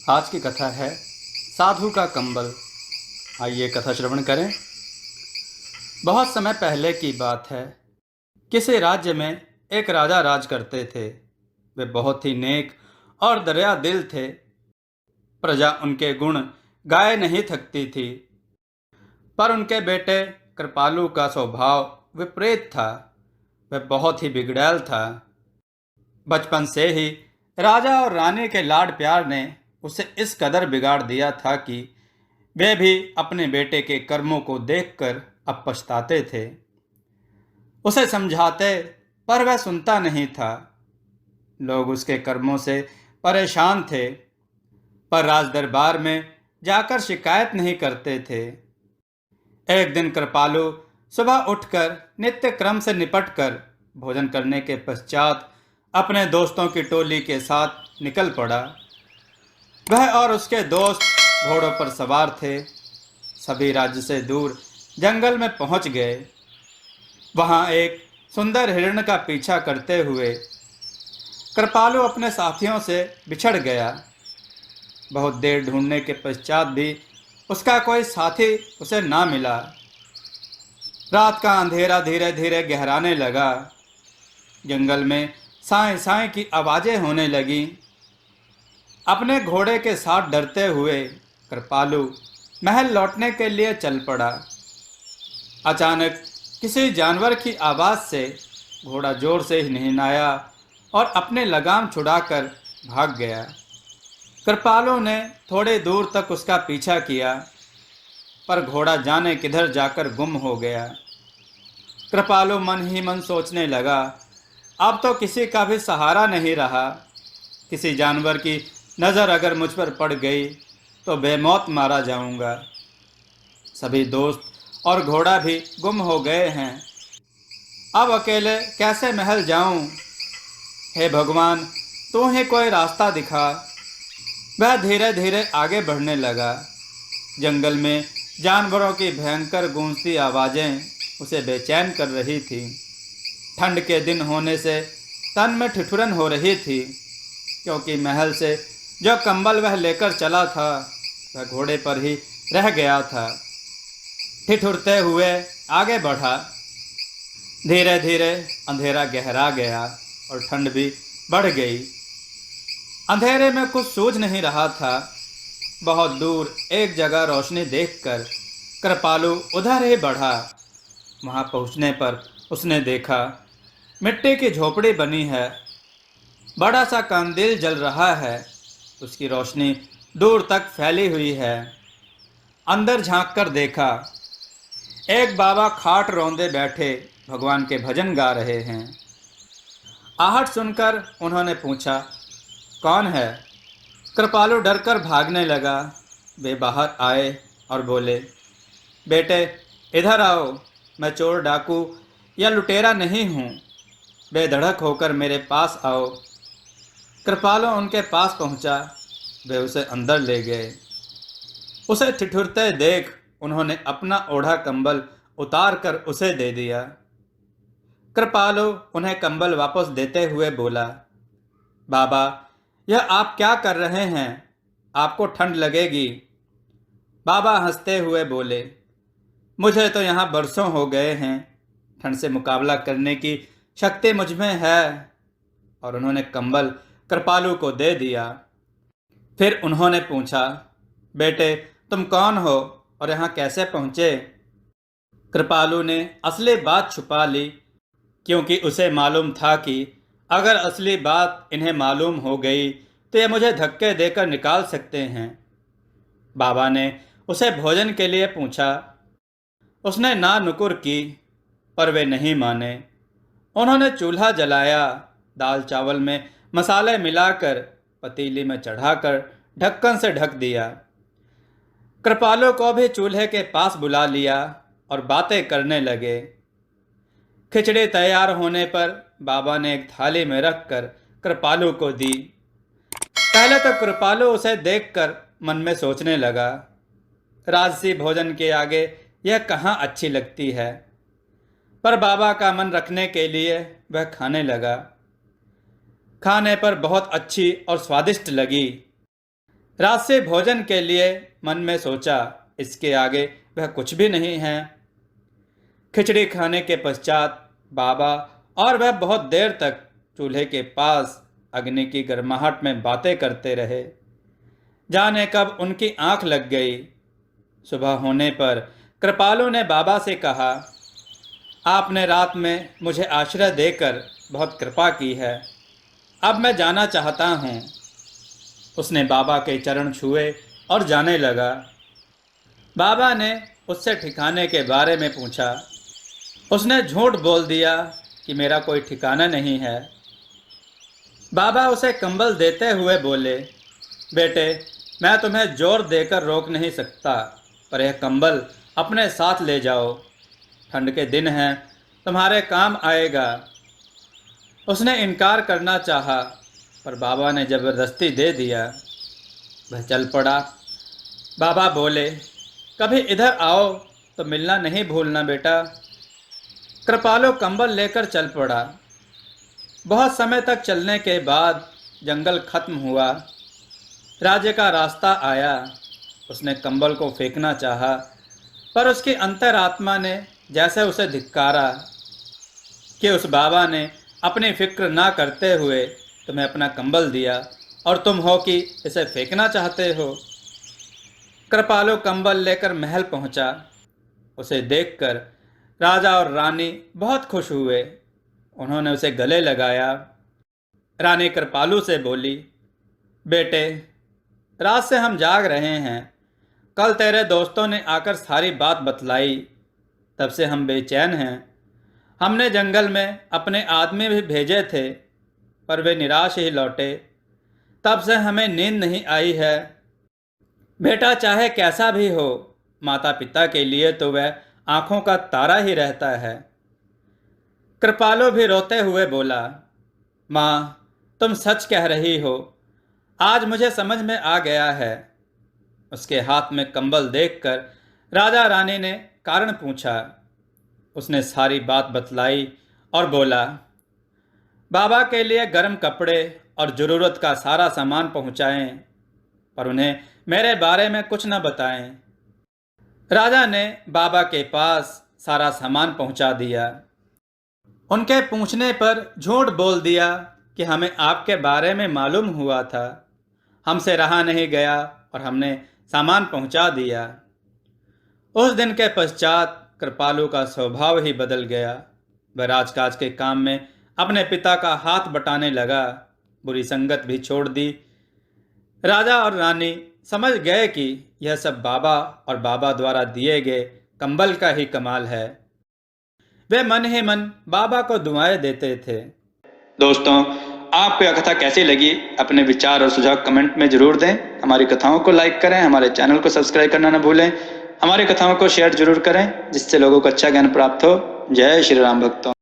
आज की कथा है साधु का कंबल। आइए कथा श्रवण करें। बहुत समय पहले की बात है। किसी राज्य में एक राजा राज करते थे। वे बहुत ही नेक और दया दिल थे। प्रजा उनके गुण गाए नहीं थकती थी। पर उनके बेटे कृपालु का स्वभाव विपरीत था। वह बहुत ही बिगड़ैल था। बचपन से ही राजा और रानी के लाड प्यार ने उसे इस कदर बिगाड़ दिया था कि वे भी अपने बेटे के कर्मों को देखकर अब पछताते थे। उसे समझाते पर वह सुनता नहीं था। लोग उसके कर्मों से परेशान थे, पर राज दरबार में जाकर शिकायत नहीं करते थे। एक दिन कृपालु सुबह उठकर नित्य क्रम से निपटकर भोजन करने के पश्चात अपने दोस्तों की टोली के साथ निकल पड़ा। वह और उसके दोस्त घोड़ों पर सवार थे। सभी राज्य से दूर जंगल में पहुंच गए। वहां एक सुंदर हिरण का पीछा करते हुए कृपालु अपने साथियों से बिछड़ गया। बहुत देर ढूंढने के पश्चात भी उसका कोई साथी उसे ना मिला। रात का अंधेरा धीरे धीरे गहराने लगा। जंगल में साए साए की आवाजें होने लगी। अपने घोड़े के साथ डरते हुए कृपालु महल लौटने के लिए चल पड़ा। अचानक किसी जानवर की आवाज़ से घोड़ा जोर से हिनहिनाया और अपने लगाम छुड़ाकर भाग गया। कृपालु ने थोड़ी दूर तक उसका पीछा किया, पर घोड़ा जाने किधर जाकर गुम हो गया। कृपालु मन ही मन सोचने लगा, अब तो किसी का भी सहारा नहीं रहा। किसी जानवर की नज़र अगर मुझ पर पड़ गई तो बेमौत मारा जाऊंगा। सभी दोस्त और घोड़ा भी गुम हो गए हैं। अब अकेले कैसे महल जाऊं? हे भगवान, तू ही कोई रास्ता दिखा। वह धीरे धीरे आगे बढ़ने लगा। जंगल में जानवरों की भयंकर गूंजती आवाज़ें उसे बेचैन कर रही थी। ठंड के दिन होने से तन में ठिठुरन हो रही थी, क्योंकि महल से जो कंबल वह लेकर चला था वह घोड़े पर ही रह गया था। ठिठुरते हुए आगे बढ़ा। धीरे धीरे अंधेरा गहरा गया और ठंड भी बढ़ गई। अंधेरे में कुछ सूझ नहीं रहा था। बहुत दूर एक जगह रोशनी देखकर कृपालु उधर ही बढ़ा। वहां पहुंचने पर उसने देखा मिट्टी की झोपड़ी बनी है। बड़ा सा कंदील जल रहा है। उसकी रोशनी दूर तक फैली हुई है। अंदर झांककर देखा, एक बाबा खाट रौंदे बैठे भगवान के भजन गा रहे हैं। आहट सुनकर उन्होंने पूछा, कौन है? कृपालु डरकर भागने लगा। वे बाहर आए और बोले, बेटे इधर आओ, मैं चोर डाकू या लुटेरा नहीं हूँ। बेधड़क होकर मेरे पास आओ। कृपालु उनके पास पहुँचा। वे उसे अंदर ले गए। उसे ठिठुरते देख उन्होंने अपना ओढ़ा कंबल उतार कर उसे दे दिया। कृपालु उन्हें कंबल वापस देते हुए बोला, बाबा, यह आप क्या कर रहे हैं? आपको ठंड लगेगी। बाबा हंसते हुए बोले, मुझे तो यहाँ बरसों हो गए हैं। ठंड से मुकाबला करने की शक्ति मुझ में है। और उन्होंने कंबल कृपालु को दे दिया। फिर उन्होंने पूछा, बेटे तुम कौन हो और यहाँ कैसे पहुँचे? कृपालु ने असली बात छुपा ली, क्योंकि उसे मालूम था कि अगर असली बात इन्हें मालूम हो गई तो ये मुझे धक्के देकर निकाल सकते हैं। बाबा ने उसे भोजन के लिए पूछा। उसने ना नुकुर की, पर वे नहीं माने। उन्होंने चूल्हा जलाया। दाल चावल में मसाले मिलाकर पतीली में चढ़ाकर ढक्कन से ढक दिया। कृपालु को भी चूल्हे के पास बुला लिया और बातें करने लगे। खिचड़ी तैयार होने पर बाबा ने एक थाली में रखकर कृपालु को दी। पहले तो कृपालु उसे देखकर मन में सोचने लगा, राजसी भोजन के आगे यह कहाँ अच्छी लगती है। पर बाबा का मन रखने के लिए वह खाने लगा। खाने पर बहुत अच्छी और स्वादिष्ट लगी। रात से भोजन के लिए मन में सोचा, इसके आगे वह कुछ भी नहीं है। खिचड़ी खाने के पश्चात बाबा और वह बहुत देर तक चूल्हे के पास अग्नि की गर्माहट में बातें करते रहे। जाने कब उनकी आंख लग गई। सुबह होने पर कृपालु ने बाबा से कहा, आपने रात में मुझे आश्रय देकर बहुत कृपा की है, अब मैं जाना चाहता हूँ। उसने बाबा के चरण छुए और जाने लगा। बाबा ने उससे ठिकाने के बारे में पूछा। उसने झूठ बोल दिया कि मेरा कोई ठिकाना नहीं है। बाबा उसे कंबल देते हुए बोले, बेटे, मैं तुम्हें जोर देकर रोक नहीं सकता, पर यह कंबल अपने साथ ले जाओ, ठंड के दिन हैं, तुम्हारे काम आएगा। उसने इनकार करना चाहा, पर बाबा ने ज़बरदस्ती दे दिया। वह चल पड़ा। बाबा बोले, कभी इधर आओ तो मिलना नहीं भूलना बेटा। कृपालु कंबल लेकर चल पड़ा। बहुत समय तक चलने के बाद जंगल खत्म हुआ। राज्य का रास्ता आया। उसने कंबल को फेंकना चाहा, पर उसकी अंतरात्मा ने जैसे उसे धिक्कारा कि उस बाबा ने अपनी फिक्र ना करते हुए तुम्हें अपना कंबल दिया और तुम हो कि इसे फेंकना चाहते हो। कृपालु कंबल लेकर महल पहुंचा। उसे देखकर राजा और रानी बहुत खुश हुए। उन्होंने उसे गले लगाया। रानी कृपालु से बोली, बेटे, रात से हम जाग रहे हैं। कल तेरे दोस्तों ने आकर सारी बात बतलाई, तब से हम बेचैन हैं। हमने जंगल में अपने आदमी भी भेजे थे, पर वे निराश ही लौटे। तब से हमें नींद नहीं आई है। बेटा चाहे कैसा भी हो, माता पिता के लिए तो वह आंखों का तारा ही रहता है। कृपालु भी रोते हुए बोला, माँ, तुम सच कह रही हो, आज मुझे समझ में आ गया है। उसके हाथ में कंबल देखकर राजा रानी ने कारण पूछा। उसने सारी बात बतलाई और बोला, बाबा के लिए गर्म कपड़े और ज़रूरत का सारा सामान पहुँचाएं, पर उन्हें मेरे बारे में कुछ न बताएं। राजा ने बाबा के पास सारा सामान पहुँचा दिया। उनके पूछने पर झूठ बोल दिया कि हमें आपके बारे में मालूम हुआ था, हमसे रहा नहीं गया और हमने सामान पहुंचा दिया। उस दिन के पश्चात कृपालु का स्वभाव ही बदल गया। वह राजकाज के काम में अपने पिता का हाथ बटाने लगा, बुरी संगत भी छोड़ दी। राजा और रानी समझ गए कि यह सब बाबा और बाबा द्वारा दिए गए कंबल का ही कमाल है। वे मन ही मन बाबा को दुआएं देते थे। दोस्तों, आपको यह कथा कैसी लगी? अपने विचार और सुझाव कमेंट में जरूर दें। हमारी कथाओं को लाइक करें, हमारे चैनल को सब्सक्राइब करना न भूलें। हमारी कथाओं को शेयर जरूर करें, जिससे लोगों को अच्छा ज्ञान प्राप्त हो। जय श्री राम भक्तों।